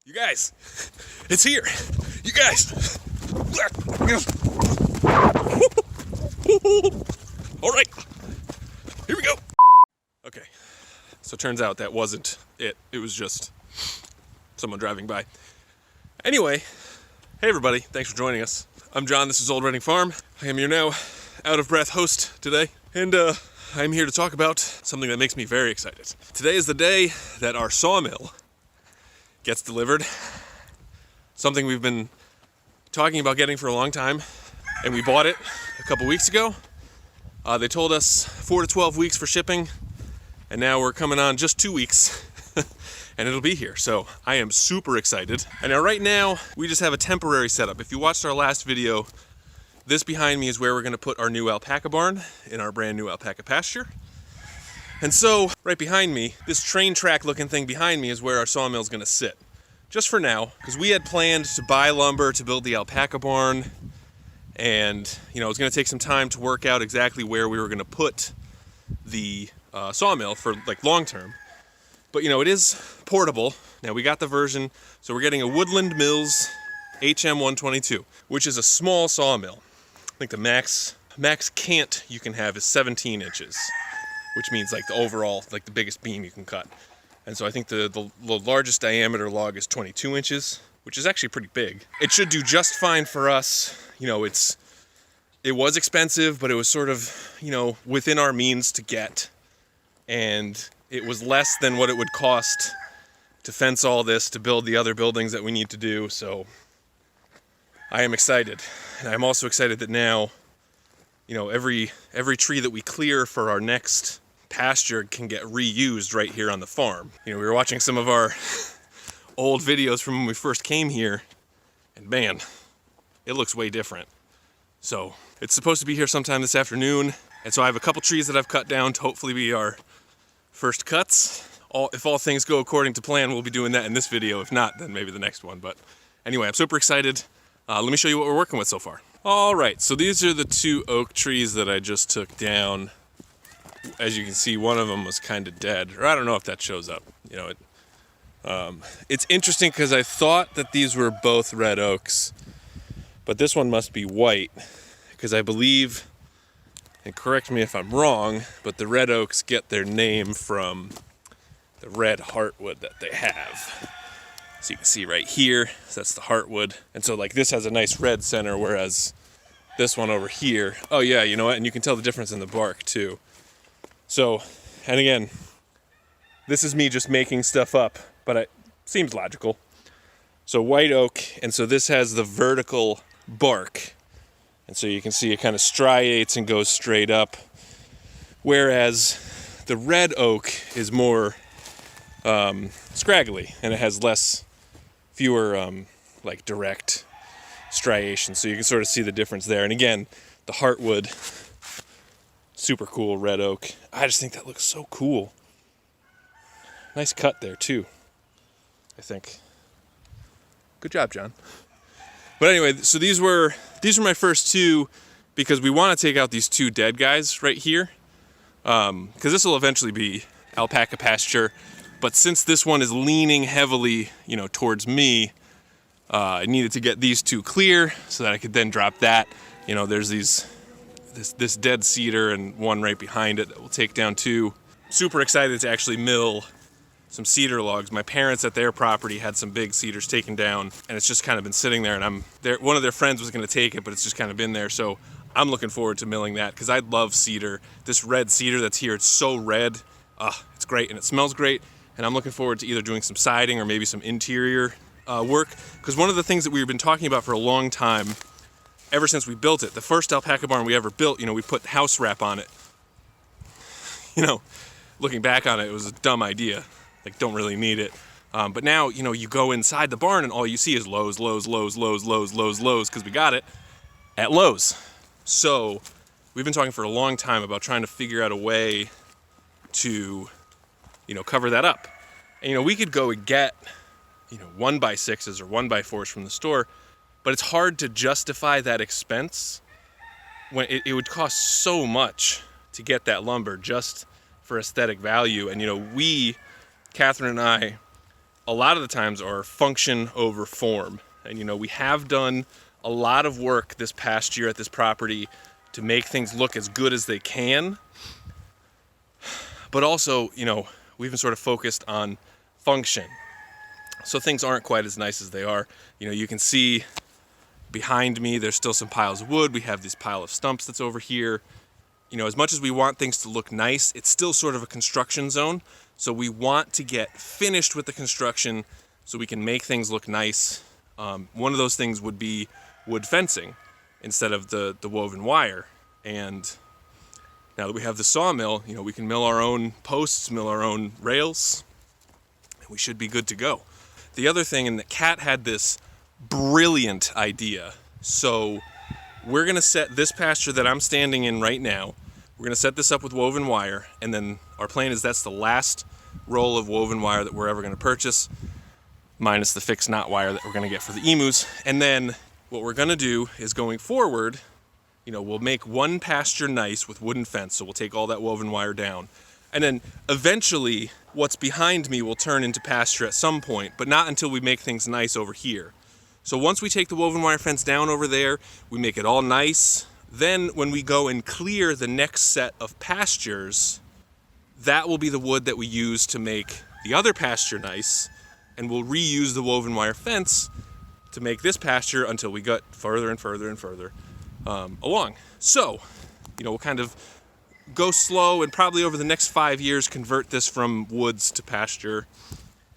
You guys, it's here. You guys. All right, here we go. Okay, so it turns out that wasn't it. It was just someone driving by. Anyway, hey everybody, thanks for joining us. I'm John, this is Old Reading Farm. I am your now out-of-breath host today, and I'm here to talk about something that makes me very excited. Today is the day that our sawmill gets delivered. Something we've been talking about getting for a long time, and we bought it a couple weeks ago. They told us 4 to 12 weeks for shipping, and now we're coming on just 2 weeks, and it'll be here. So I am super excited. And now right now, we just have a temporary setup. If you watched our last video, this behind me is where we're gonna put our new alpaca barn in our brand new alpaca pasture. And so, right behind me, this train track looking thing behind me is where our sawmill is gonna sit. Just for now, because we had planned to buy lumber to build the alpaca barn, and it was gonna take some time to work out exactly where we were gonna put the sawmill for like long term. But it is portable. Now we got the version, so we're getting a Woodland Mills HM122, which is a small sawmill. I think the max cant you can have is 17 inches. Which means like the overall, like the biggest beam you can cut. And so I think the largest diameter log is 22 inches, which is actually pretty big. It should do just fine for us. It was expensive, but it was sort of, within our means to get. And it was less than what it would cost to fence all this, to build the other buildings that we need to do. So I am excited. And I'm also excited that now, every tree that we clear for our next pasture can get reused right here on the farm. We were watching some of our old videos from when we first came here, and man, it looks way different. So it's supposed to be here sometime this afternoon, and so I have a couple trees that I've cut down to hopefully be our first cuts. If all things go according to plan, we'll be doing that in this video. If not, then maybe the next one. But anyway, I'm super excited. Let me show you what we're working with so far. All right, so these are the 2 oak trees that I just took down. As you can see, one of them was kind of dead, or I don't know if that shows up. It's interesting because I thought that these were both red oaks, but this one must be white because I believe, and correct me if I'm wrong, but the red oaks get their name from the red heartwood that they have. So you can see right here, so that's the heartwood. And so like this has a nice red center, whereas this one over here, oh yeah, you know what? And you can tell the difference in the bark too. So, and again, this is me just making stuff up, but it seems logical. So white oak, and so this has the vertical bark. And so you can see it kind of striates and goes straight up. Whereas the red oak is more scraggly, and it has fewer like direct striations. So you can sort of see the difference there. And again, the heartwood, super cool red oak. I just think that looks so cool. Nice cut there too, I think. Good job, John. But anyway, so these were my first 2 because we want to take out these 2 dead guys right here. Because this will eventually be alpaca pasture. But since this one is leaning heavily, towards me, I needed to get these 2 clear so that I could then drop that. There's this dead cedar and one right behind it that we'll take down too. Super excited to actually mill some cedar logs. My parents at their property had some big cedars taken down, and it's just kind of been sitting there, and one of their friends was gonna take it, but it's just kind of been there. So I'm looking forward to milling that because I love cedar. This red cedar that's here, it's so red. It's great, and it smells great. And I'm looking forward to either doing some siding or maybe some interior work. Because one of the things that we've been talking about for a long time, ever since we built it, the first alpaca barn we ever built, we put house wrap on it. Looking back on it, it was a dumb idea. Like, don't really need it. But now, you go inside the barn and all you see is Lowe's, Lowe's, Lowe's, Lowe's, Lowe's, Lowe's, Lowe's, because we got it at Lowe's. So we've been talking for a long time about trying to figure out a way to cover that up. And we could go and get 1x6s or 1x4s from the store, but it's hard to justify that expense when it would cost so much to get that lumber just for aesthetic value. And Catherine and I, a lot of the times are function over form. And, you know, we have done a lot of work this past year at this property to make things look as good as they can. But also, you know, we've been sort of focused on function. So things aren't quite as nice as they are. You know, you can see behind me, there's still some piles of wood. We have this pile of stumps that's over here. You know, as much as we want things to look nice, it's still sort of a construction zone. So we want to get finished with the construction so we can make things look nice. One of those things would be wood fencing instead of the woven wire. And now that we have the sawmill, you know, we can mill our own posts, mill our own rails, and we should be good to go. The other thing, and the cat had this brilliant idea. So we're gonna set this pasture that I'm standing in right now, we're gonna set this up with woven wire, and then our plan is that's the last roll of woven wire that we're ever gonna purchase, minus the fixed knot wire that we're gonna get for the emus. And then what we're gonna do is going forward, you know, we'll make one pasture nice with wooden fence, so we'll take all that woven wire down. And then eventually what's behind me will turn into pasture at some point, but not until we make things nice over here. So once we take the woven wire fence down over there, we make it all nice. Then when we go and clear the next set of pastures, that will be the wood that we use to make the other pasture nice, and we'll reuse the woven wire fence to make this pasture until we get further and further and further along. So, you know, we'll kind of go slow and probably over the next 5 years convert this from woods to pasture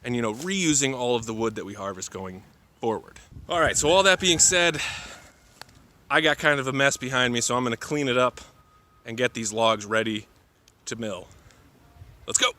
and, you know, reusing all of the wood that we harvest going forward. All right, so all that being said, I got kind of a mess behind me, so I'm gonna clean it up and get these logs ready to mill. Let's go.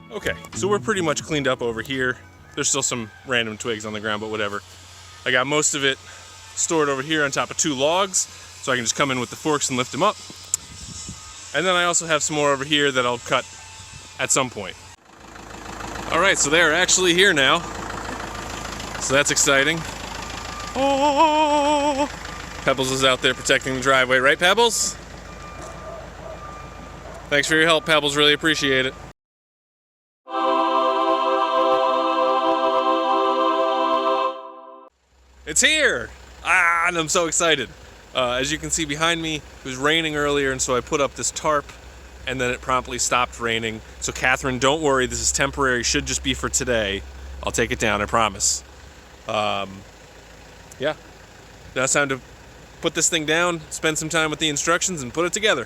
Okay, so we're pretty much cleaned up over here. There's still some random twigs on the ground, but whatever. I got most of it stored over here on top of 2 logs, so I can just come in with the forks and lift them up. And then I also have some more over here that I'll cut at some point. All right, so they're actually here now. So that's exciting. Oh, Pebbles is out there protecting the driveway, right, Pebbles? Thanks for your help, Pebbles, really appreciate it. It's here! And I'm so excited. As you can see behind me, it was raining earlier, and so I put up this tarp, and then it promptly stopped raining. So Catherine, don't worry, this is temporary, should just be for today. I'll take it down, I promise. Yeah. Now it's time to put this thing down, spend some time with the instructions, and put it together.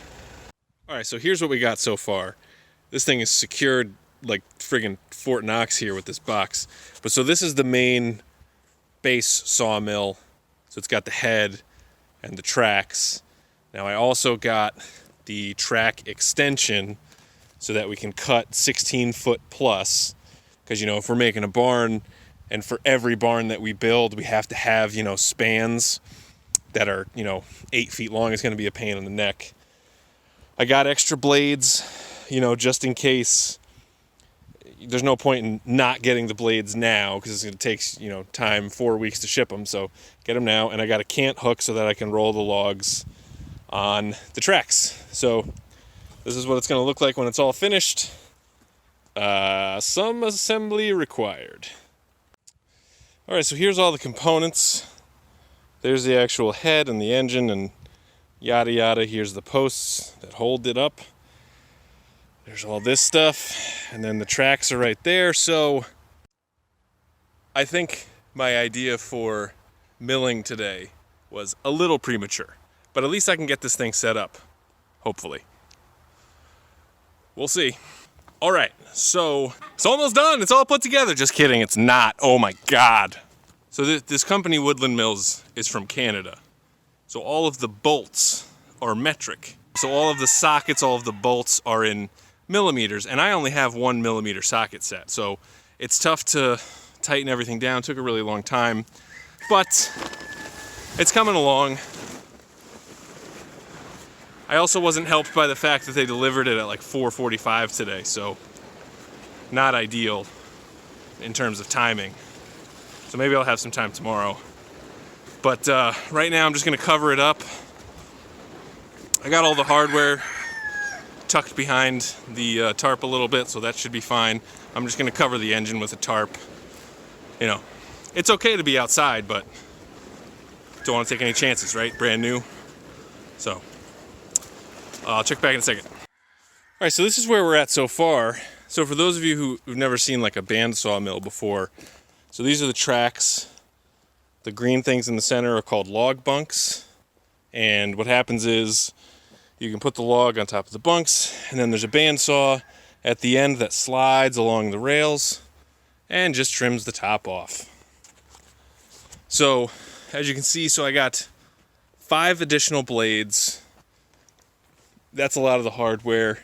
All right, so here's what we got so far. This thing is secured like friggin' Fort Knox here with this box. But so this is the main base sawmill. So it's got the head and the tracks. Now I also got the track extension so that we can cut 16 foot plus. Because, you know, if we're making a barn, and for every barn that we build, we have to have, you know, spans that are, you know, 8 feet long. It's going to be a pain in the neck. I got extra blades, you know, just in case. There's no point in not getting the blades now because it's going to take, you know, time, 4 weeks to ship them. So get them now. And I got a cant hook so that I can roll the logs on the tracks. So this is what it's going to look like when it's all finished. Some assembly required. All right, so here's all the components. There's the actual head and the engine and yada yada. Here's the posts that hold it up. There's all this stuff, and then the tracks are right there. So I think my idea for milling today was a little premature, but at least I can get this thing set up, hopefully. we'll see. All right, so it's almost done. It's all put together. Just kidding, it's not. Oh my God. So this company, Woodland Mills, is from Canada. So all of the bolts are metric. So all of the sockets, all of the bolts are in millimeters, and I only have 1 millimeter socket set. So it's tough to tighten everything down. It took a really long time, but it's coming along. I also wasn't helped by the fact that they delivered it at like 4:45 today, so not ideal in terms of timing. So maybe I'll have some time tomorrow. But right now I'm just gonna cover it up. I got all the hardware tucked behind the tarp a little bit, so that should be fine. I'm just gonna cover the engine with a tarp. You know, it's okay to be outside, but don't want to take any chances, right? Brand new. So I'll check back in a second. All right, so this is where we're at so far. So for those of you who've never seen like a bandsaw mill before, so these are the tracks. The green things in the center are called log bunks. And what happens is you can put the log on top of the bunks, and then there's a bandsaw at the end that slides along the rails and just trims the top off. So as you can see, so I got 5 additional blades. That's a lot of the hardware.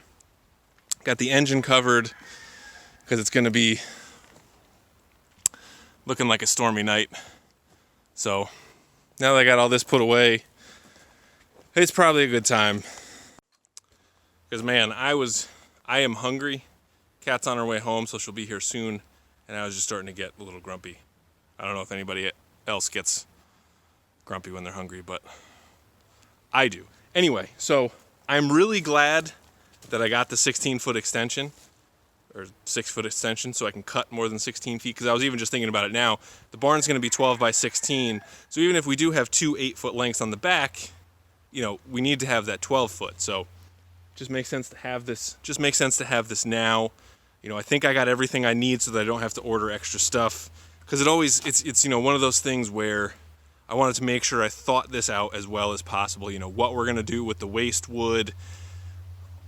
Got the engine covered because it's going to be looking like a stormy night. So now that I got all this put away, it's probably a good time. Because man, I am hungry. Kat's on her way home, so she'll be here soon. And I was just starting to get a little grumpy. I don't know if anybody else gets grumpy when they're hungry, but I do. Anyway, so I'm really glad that I got the 16-foot extension, or 6-foot extension, so I can cut more than 16 feet, because I was even just thinking about it now. The barn's going to be 12 by 16, so even if we do have 2 8-foot lengths on the back, you know, we need to have that 12-foot, so just makes sense to have this. Just makes sense to have this now. You know, I think I got everything I need so that I don't have to order extra stuff, because it's you know, one of those things where I wanted to make sure I thought this out as well as possible, you know, what we're going to do with the waste wood,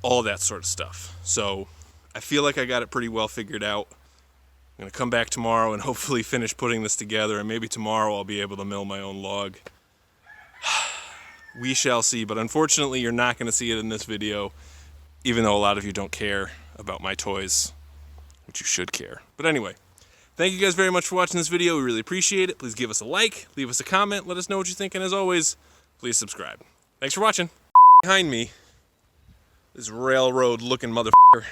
all that sort of stuff. So I feel like I got it pretty well figured out. I'm going to come back tomorrow and hopefully finish putting this together, and maybe tomorrow I'll be able to mill my own log. We shall see, but unfortunately you're not going to see it in this video, even though a lot of you don't care about my toys, which you should care. But anyway, thank you guys very much for watching this video. We really appreciate it. Please give us a like, leave us a comment, let us know what you think, and as always, please subscribe. Thanks for watching. Behind me, this railroad looking motherfucker